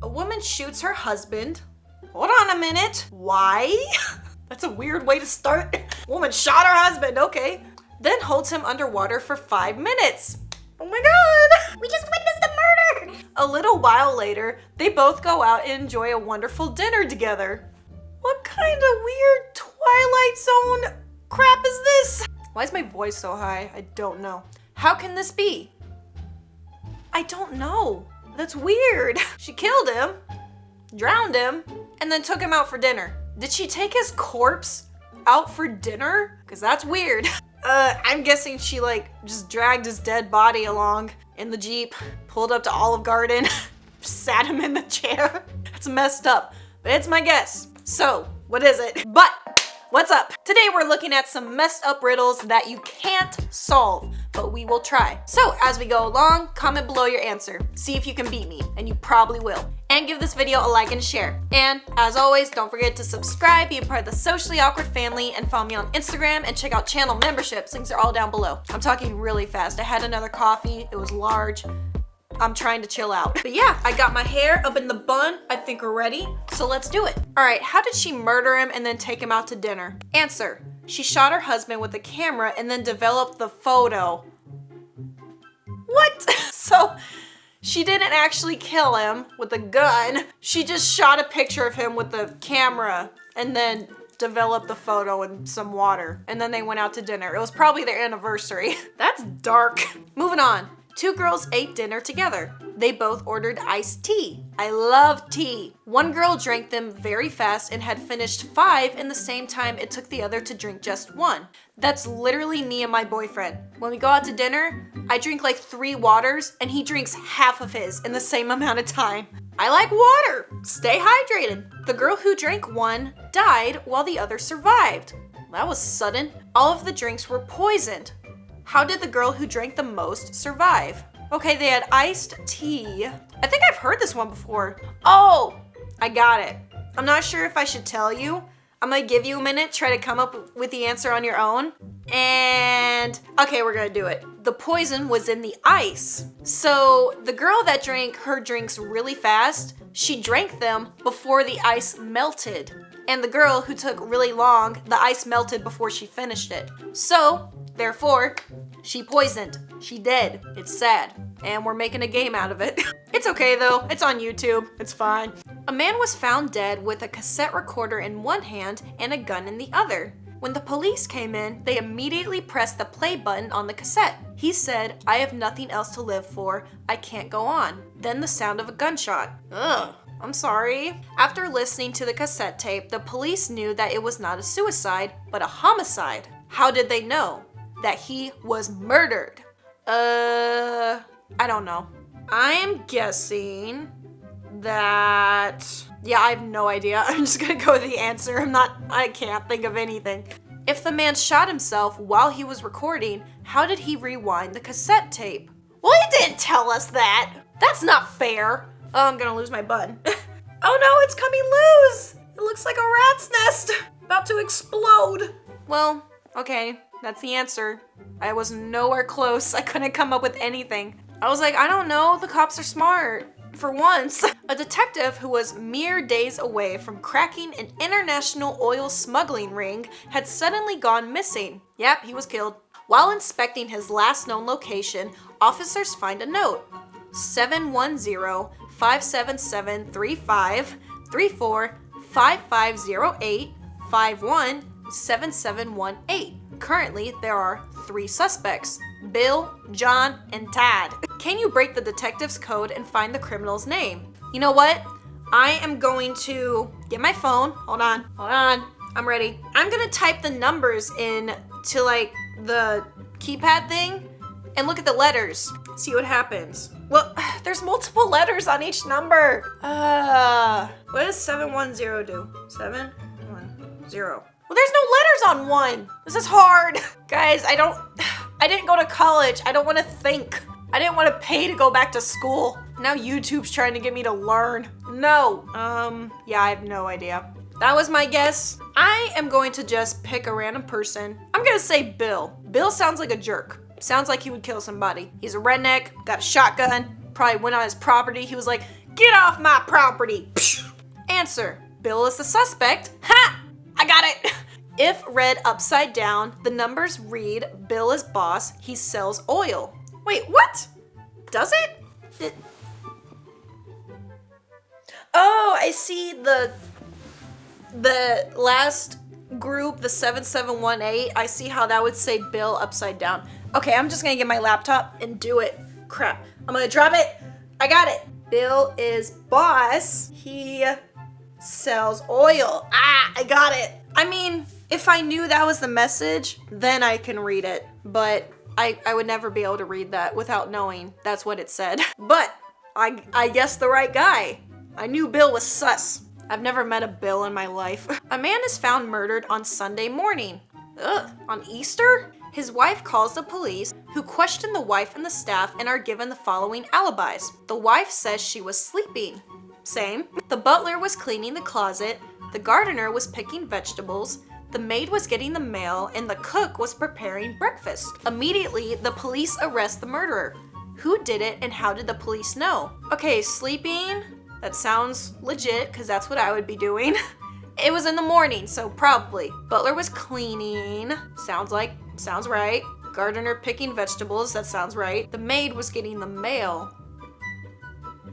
A woman shoots her husband. Hold on a minute. Why? That's a weird way to start. Woman shot her husband, okay. Then holds him underwater for 5 minutes. Oh my God. We just witnessed the murder. A little while later, they both go out and enjoy a wonderful dinner together. What kind of weird Twilight Zone crap is this? Why is my voice so high? I don't know. How can this be? I don't know. That's weird. She killed him, drowned him, and then took him out for dinner. Did she take his corpse out for dinner? Because that's weird. I'm guessing she just dragged his dead body along in the Jeep, pulled up to Olive Garden, sat him in the chair. It's messed up, but it's my guess. So, what is it? But, what's up? Today we're looking at some messed up riddles that you can't solve, but we will try. So, as we go along, comment below your answer. See if you can beat me, and you probably will. And give this video a like and share. And as always, don't forget to subscribe, be a part of the Socially Awkward family, and follow me on Instagram and check out channel memberships. Links are all down below. I'm talking really fast. I had another coffee. It was large. I'm trying to chill out. But yeah, I got my hair up in the bun. I think we're ready. So let's do it. All right, how did she murder him and then take him out to dinner? Answer, she shot her husband with a camera and then developed the photo. What? So she didn't actually kill him with a gun. She just shot a picture of him with the camera and then developed the photo in some water. And then they went out to dinner. It was probably their anniversary. That's dark. Moving on. 2 girls ate dinner together. They both ordered iced tea. I love tea. One girl drank them very fast and had finished 5 in the same time it took the other to drink just 1. That's literally me and my boyfriend. When we go out to dinner, I drink like 3 waters and he drinks half of his in the same amount of time. I like water. Stay hydrated. The girl who drank 1 died while the other survived. That was sudden. All of the drinks were poisoned. How did the girl who drank the most survive? Okay, they had iced tea. I think I've heard this one before. Oh, I got it. I'm not sure if I should tell you. I'm gonna give you a minute, try to come up with the answer on your own. And, okay, we're gonna do it. The poison was in the ice. So the girl that drank her drinks really fast, she drank them before the ice melted. And the girl who took really long, the ice melted before she finished it. So, therefore, she poisoned. She dead. It's sad. And we're making a game out of it. It's okay though. It's on YouTube. It's fine. A man was found dead with a cassette recorder in one hand and a gun in the other. When the police came in, they immediately pressed the play button on the cassette. He said, "I have nothing else to live for. I can't go on." Then the sound of a gunshot. Ugh. I'm sorry. After listening to the cassette tape, the police knew that it was not a suicide, but a homicide. How did they know? That he was murdered. I don't know. I am guessing that, yeah, I have no idea. I'm just gonna go with the answer. I can't think of anything. If the man shot himself while he was recording, how did he rewind the cassette tape? Well, he didn't tell us that. That's not fair. Oh, I'm gonna lose my button. Oh no, it's coming loose. It looks like a rat's nest about to explode. Well, okay. That's the answer. I was nowhere close. I couldn't come up with anything. I was like, I don't know, the cops are smart. For once. A detective who was mere days away from cracking an international oil smuggling ring had suddenly gone missing. Yep, he was killed. While inspecting his last known location, officers find a note. 710-577-3534-5508-517718. Currently, there are 3 suspects, Bill, John, and Tad. Can you break the detective's code and find the criminal's name? You know what? I am going to get my phone. Hold on. I'm ready. I'm gonna type the numbers in to the keypad thing and look at the letters. See what happens. Well, there's multiple letters on each number. What does 710 do? 710. Well, there's no letters on 1. This is hard. Guys, I didn't go to college. I don't want to think. I didn't want to pay to go back to school. Now YouTube's trying to get me to learn. No. Yeah, I have no idea. That was my guess. I am going to just pick a random person. I'm gonna say Bill. Bill sounds like a jerk. Sounds like he would kill somebody. He's a redneck, got a shotgun, probably went on his property. He was like, Get off my property. Answer. Bill is the suspect. Ha! I got it. If read upside down, the numbers read Bill is boss, he sells oil. Wait, what? Does it? Oh, I see the last group, the 7718. I see how that would say Bill upside down. Okay, I'm just gonna get my laptop and do it. Crap. I'm gonna drop it. I got it. Bill is boss. He sells oil. Ah, I got it. I mean, if I knew that was the message, then I can read it. But I would never be able to read that without knowing that's what it said. But I guessed the right guy. I knew Bill was sus. I've never met a Bill in my life. A man is found murdered on Sunday morning. Ugh, on Easter? His wife calls the police, who question the wife and the staff and are given the following alibis. The wife says she was sleeping. Same. The butler was cleaning the closet, the gardener was picking vegetables, the maid was getting the mail, and the cook was preparing breakfast. Immediately, the police arrest the murderer. Who did it and how did the police know? Okay, sleeping, that sounds legit because that's what I would be doing. It was in the morning, so probably. Butler was cleaning, sounds right. Gardener picking vegetables, that sounds right. The maid was getting the mail.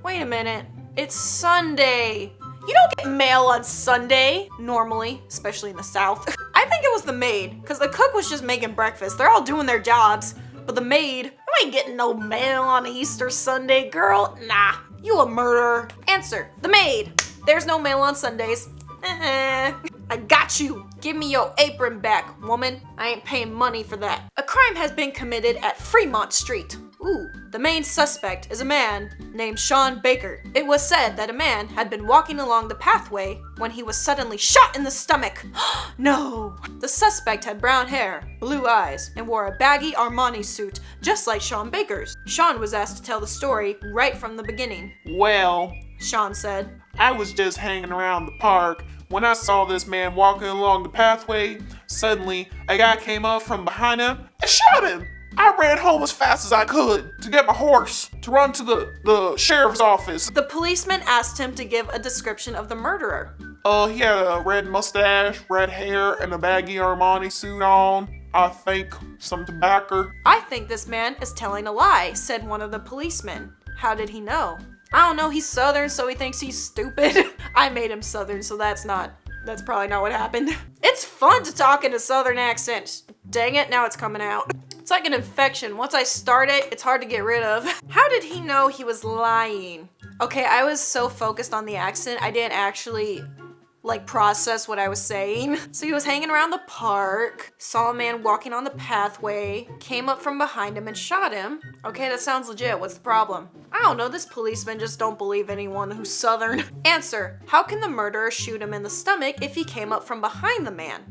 Wait a minute, it's Sunday. You don't get mail on Sunday, normally, especially in the South. I think it was the maid, because the cook was just making breakfast. They're all doing their jobs, but the maid, you ain't getting no mail on Easter Sunday, girl. Nah, you a murderer. Answer, the maid. There's no mail on Sundays. I got you. Give me your apron back, woman. I ain't paying money for that. A crime has been committed at Fremont Street. Ooh, the main suspect is a man named Sean Baker. It was said that a man had been walking along the pathway when he was suddenly shot in the stomach. No! The suspect had brown hair, blue eyes, and wore a baggy Armani suit, just like Sean Baker's. Sean was asked to tell the story right from the beginning. Well, Sean said, I was just hanging around the park when I saw this man walking along the pathway. Suddenly, a guy came up from behind him and shot him. I ran home as fast as I could to get my horse to run to the sheriff's office. The policeman asked him to give a description of the murderer. He had a red mustache, red hair, and a baggy Armani suit on. I think some tobacco. I think this man is telling a lie, said one of the policemen. How did he know? I don't know, he's Southern, so he thinks he's stupid. I made him Southern, so that's probably not what happened. It's fun to talk in a Southern accent. Dang it, now it's coming out. It's like an infection. Once I start it, it's hard to get rid of. How did he know he was lying? Okay, I was so focused on the accent, I didn't actually process what I was saying. So he was hanging around the park, saw a man walking on the pathway, came up from behind him and shot him. Okay, that sounds legit. What's the problem? I don't know, this policeman just don't believe anyone who's Southern. Answer, how can the murderer shoot him in the stomach if he came up from behind the man?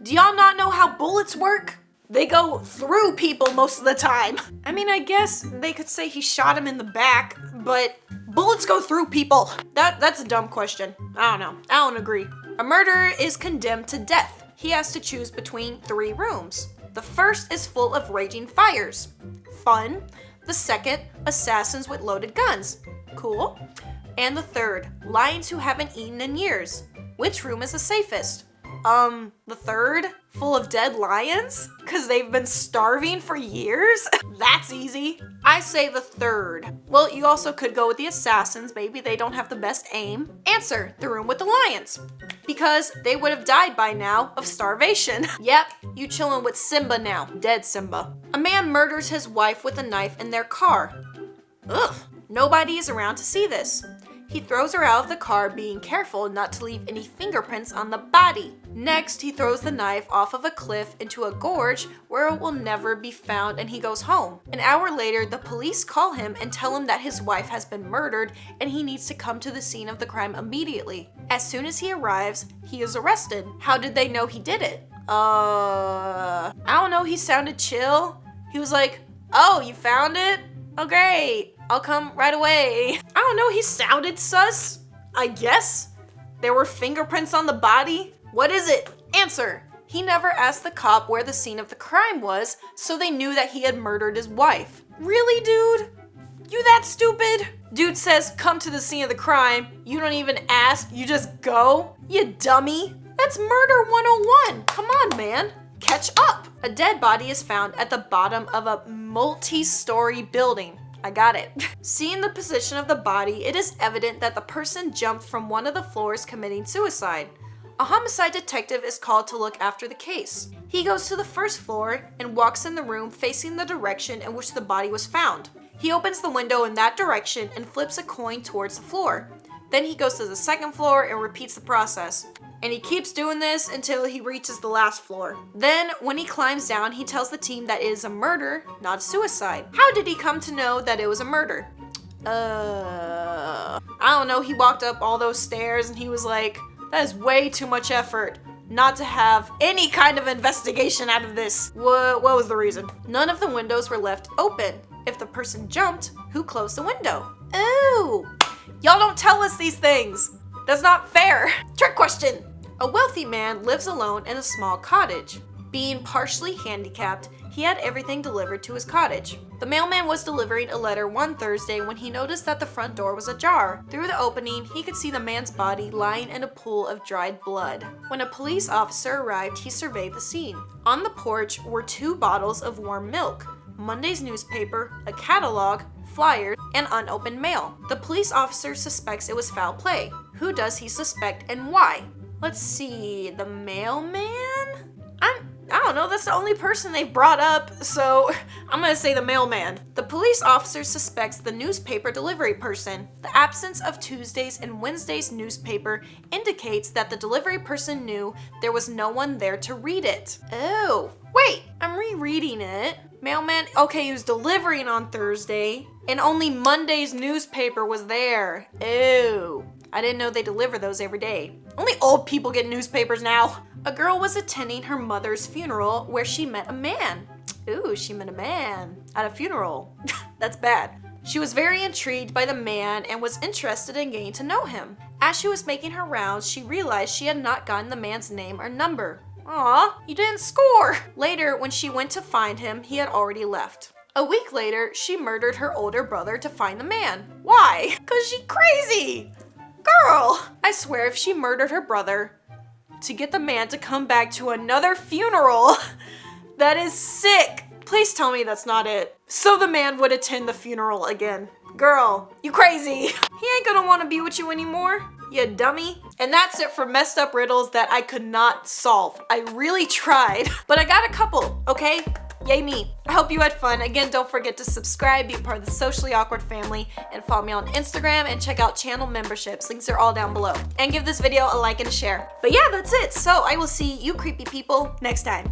Do y'all not know how bullets work? They go through people most of the time. I mean, I guess they could say he shot him in the back, but bullets go through people. That's a dumb question. I don't know. I don't agree. A murderer is condemned to death. He has to choose between 3 rooms. The first is full of raging fires. Fun. The second, assassins with loaded guns. Cool. And the third, lions who haven't eaten in years. Which room is the safest? The third? Full of dead lions? Cause they've been starving for years? That's easy. I say the third. Well, you also could go with the assassins. Maybe they don't have the best aim. Answer, the room with the lions. Because they would have died by now of starvation. Yep, you chillin' with Simba now. Dead Simba. A man murders his wife with a knife in their car. Ugh. Nobody is around to see this. He throws her out of the car, being careful not to leave any fingerprints on the body. Next, he throws the knife off of a cliff into a gorge where it will never be found, and he goes home. An hour later, the police call him and tell him that his wife has been murdered and he needs to come to the scene of the crime immediately. As soon as he arrives, he is arrested. How did they know he did it? I don't know, he sounded chill. He was like, oh, you found it? Oh, great. I'll come right away. I don't know, he sounded sus. I guess. There were fingerprints on the body. What is it? Answer. He never asked the cop where the scene of the crime was, so they knew that he had murdered his wife. Really, dude? You that stupid? Dude says, come to the scene of the crime. You don't even ask, you just go? You dummy. That's murder 101. Come on, man. Catch up. A dead body is found at the bottom of a multi-story building. I got it. Seeing the position of the body, it is evident that the person jumped from one of the floors committing suicide. A homicide detective is called to look after the case. He goes to the first floor and walks in the room facing the direction in which the body was found. He opens the window in that direction and flips a coin towards the floor. Then he goes to the second floor and repeats the process. And he keeps doing this until he reaches the last floor. Then, when he climbs down, he tells the team that it is a murder, not a suicide. How did he come to know that it was a murder? I don't know, he walked up all those stairs and he was like, that is way too much effort not to have any kind of investigation out of this. What was the reason? None of the windows were left open. If the person jumped, who closed the window? Ooh, y'all don't tell us these things. That's not fair. Trick question. A wealthy man lives alone in a small cottage. Being partially handicapped, he had everything delivered to his cottage. The mailman was delivering a letter one Thursday when he noticed that the front door was ajar. Through the opening, he could see the man's body lying in a pool of dried blood. When a police officer arrived, he surveyed the scene. On the porch were 2 bottles of warm milk, Monday's newspaper, a catalog, flyers, and unopened mail. The police officer suspects it was foul play. Who does he suspect and why? Let's see, the mailman? I don't know, that's the only person they've brought up, so I'm gonna say the mailman. The police officer suspects the newspaper delivery person. The absence of Tuesday's and Wednesday's newspaper indicates that the delivery person knew there was no one there to read it. Oh, wait, I'm rereading it. Mailman, okay, he was delivering on Thursday, and only Monday's newspaper was there. Oh, I didn't know they deliver those every day. Only old people get newspapers now. A girl was attending her mother's funeral where she met a man. Ooh, she met a man at a funeral. That's bad. She was very intrigued by the man and was interested in getting to know him. As she was making her rounds, she realized she had not gotten the man's name or number. Aw, you didn't score. Later, when she went to find him, he had already left. A week later, she murdered her older brother to find the man. Why? 'Cause she crazy. Girl, I swear if she murdered her brother to get the man to come back to another funeral, that is sick. Please tell me that's not it. So the man would attend the funeral again. Girl, you crazy. He ain't gonna wanna be with you anymore, you dummy. And that's it for messed up riddles that I could not solve. I really tried, but I got a couple, okay? Yay me. I hope you had fun. Again, don't forget to subscribe, be a part of the Socially Awkward family, and follow me on Instagram and check out channel memberships. Links are all down below. And give this video a like and a share. But yeah, that's it. So I will see you creepy people next time.